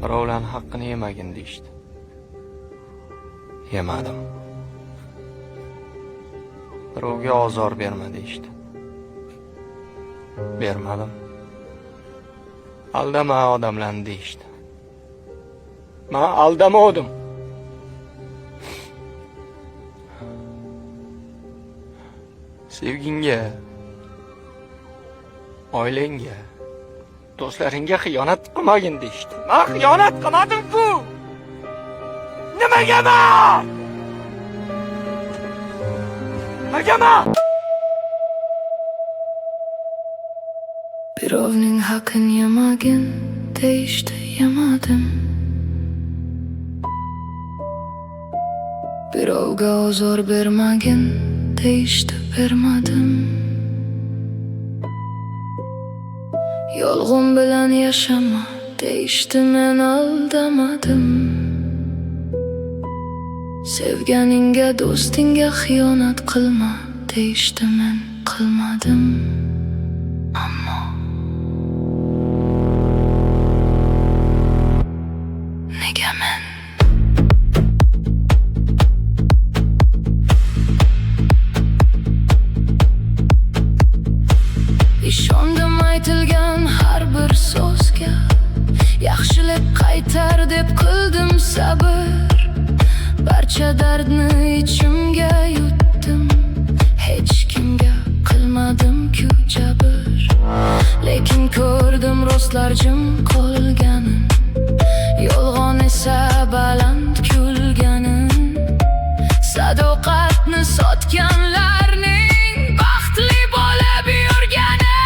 Birovlarning haqqini yemagin deyishdi. Yemadim. Birovga ozor berma deyishdi. Bermadim. Aldama odamlarni deyishdi. Men aldamadim. Sevgingga, oilangga, do'stlaringga xiyonat qilmagin deyishdi. Men xiyonat qilmadim-ku. Nimaga men? Nimaga men? Birovning haqqini yemagin deyishdi, yemadim. Birovga ozor bermagin deyishdi, bermadim. Yolg'on bilan yashama deyishdi, men aldamadim. Sevganingga, do'stingga xiyonat qilma deyishdi, men qilmadim. Ammo nega men? Ishondim aytilgan har bir so'zga, yaxshilik qaytar deb qildim sabr. Barcha dardni ichimga yutdim, hech kimga qilmadim-ku jabr. Lekin ko'rdim rostlar jim qolganin, yolg'on esa baland kulganin. Sadoqatni sotganlarning baxtli bo'lib yurgani.